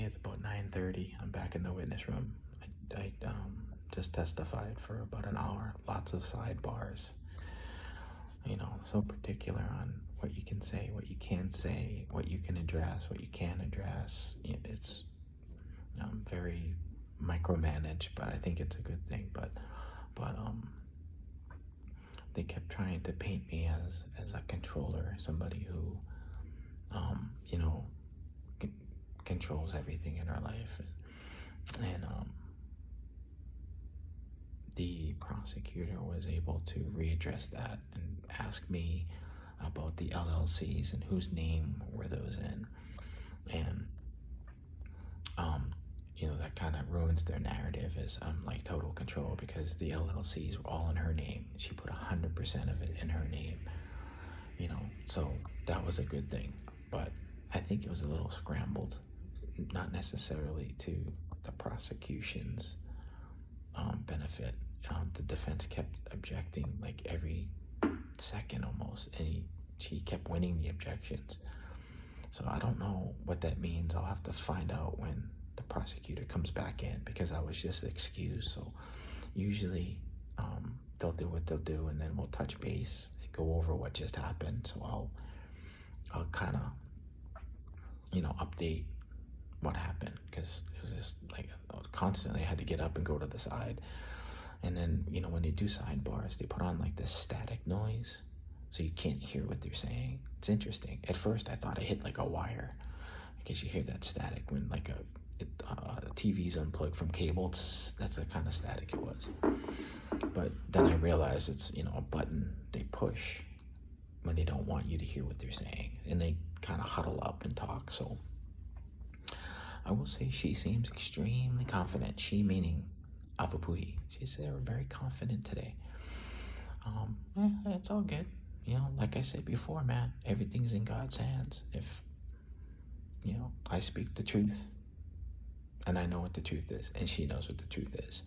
It's about 9:30. I'm back in the witness room. I just testified for about an hour. Lots of sidebars. So particular on what you can say, what you can't say, what you can address, what you can't address. It's very micromanaged, but I think it's a good thing. But they kept trying to paint me as a controller, somebody who controls everything in our life, and the prosecutor was able to readdress that and ask me about the LLCs and whose name were those in, and that kind of ruins their narrative as I'm like total control, because the LLCs were all in her name. She put 100% of it in her name, so that was a good thing. But I think it was a little scrambled, not necessarily to the prosecution's benefit. The defense kept objecting like every second almost, and she kept winning the objections. So I don't know what that means. I'll have to find out when the prosecutor comes back in, because I was just excused. So usually they'll do what they'll do, and then we'll touch base and go over what just happened. So I'll kind of update what happened, because it was just like constantly I had to get up and go to the side. And then when they do sidebars, they put on like this static noise, so you can't hear what they're saying. It's interesting. At first I thought I hit like a wire, because you hear that static when like a TV's unplugged from cable. That's the kind of static it was. But then I realized it's a button they push when they don't want you to hear what they're saying, and they kind of huddle up and talk. So I will say she seems extremely confident. She meaning Avapuhi. She's very confident today. It's all good. Like I said before, man, everything's in God's hands. If I speak the truth, and I know what the truth is, and she knows what the truth is,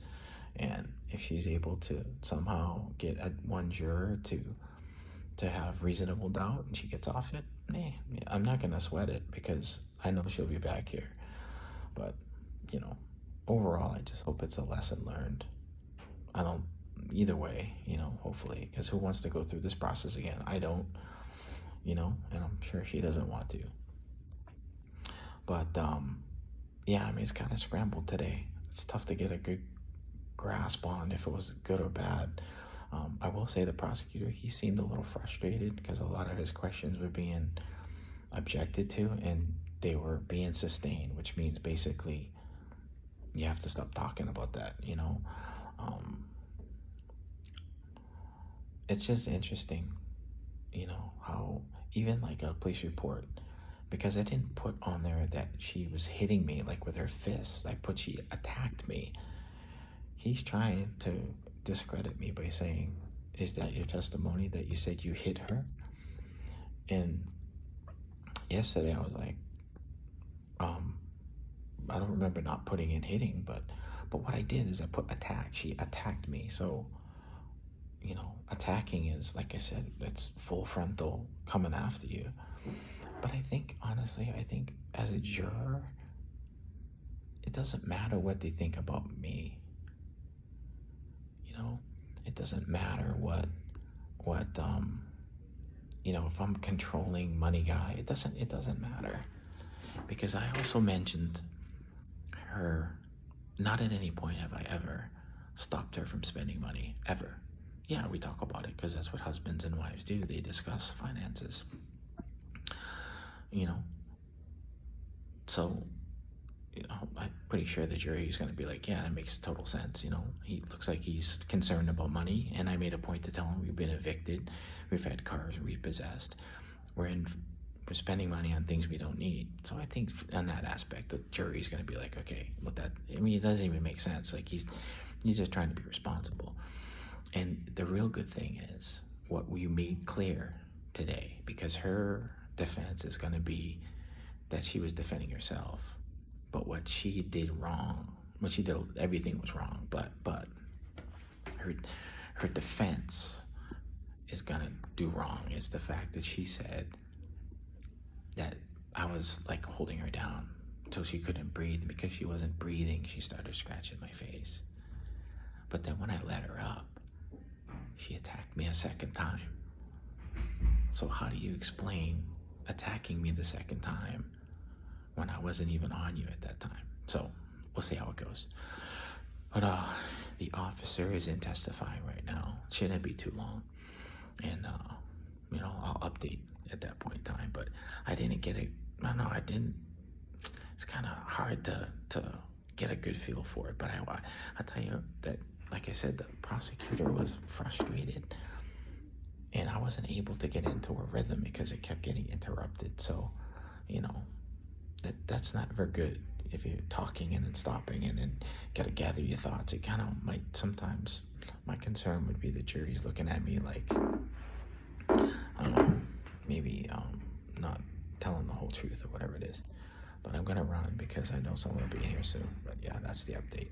and if she's able to somehow get one juror to have reasonable doubt and she gets off it, I'm not gonna sweat it, because I know she'll be back here. But overall, I just hope it's a lesson learned. I don't, either way, hopefully, because who wants to go through this process again? I don't, and I'm sure she doesn't want to. But it's kind of scrambled today. It's tough to get a good grasp on if it was good or bad. I will say the prosecutor, he seemed a little frustrated, because a lot of his questions were being objected to, and they were being sustained, which means basically you have to stop talking about that. It's just interesting, how even like a police report, because I didn't put on there that she was hitting me like with her fists. I put she attacked me. He's trying to discredit me by saying, is that your testimony that you said you hit her? And yesterday I was like, I don't remember not putting in hitting, but what I did is I put attack. She attacked me. So attacking is, like I said, it's full frontal coming after you. But I think, honestly, as a juror, it doesn't matter what they think about me. It doesn't matter what if I'm controlling money guy, it doesn't matter. Because I also mentioned her, not at any point have I ever stopped her from spending money, ever. Yeah, we talk about it, because that's what husbands and wives do. They discuss finances. So, I'm pretty sure the jury is going to be like, yeah, that makes total sense. He looks like he's concerned about money, and I made a point to tell him we've been evicted, we've had cars repossessed, we're spending money on things we don't need. So I think on that aspect, the jury's going to be like, okay, look, that, it doesn't even make sense. Like he's just trying to be responsible. And the real good thing is what we made clear today, because her defense is going to be that she was defending herself, but what she did wrong, what she did, everything was wrong, but her defense is going to do wrong is the fact that she said that I was like holding her down, So she couldn't breathe. Because she wasn't breathing, she started scratching my face. But then when I let her up, she attacked me a second time. So how do you explain attacking me the second time when I wasn't even on you at that time? So we'll see how it goes. But the officer is in testifying right now. Shouldn't be too long. And I'll update at that point in time. But I didn't get it. I didn't. It's kind of hard to get a good feel for it. But I tell you that, like I said, the prosecutor was frustrated, and I wasn't able to get into a rhythm because it kept getting interrupted. So, that's not very good. If you're talking and then stopping and then gotta gather your thoughts, it kind of might sometimes. My concern would be the jury's looking at me like, I don't know, maybe not telling the whole truth or whatever it is. But I'm gonna run because I know someone will be here soon. But yeah, that's the update.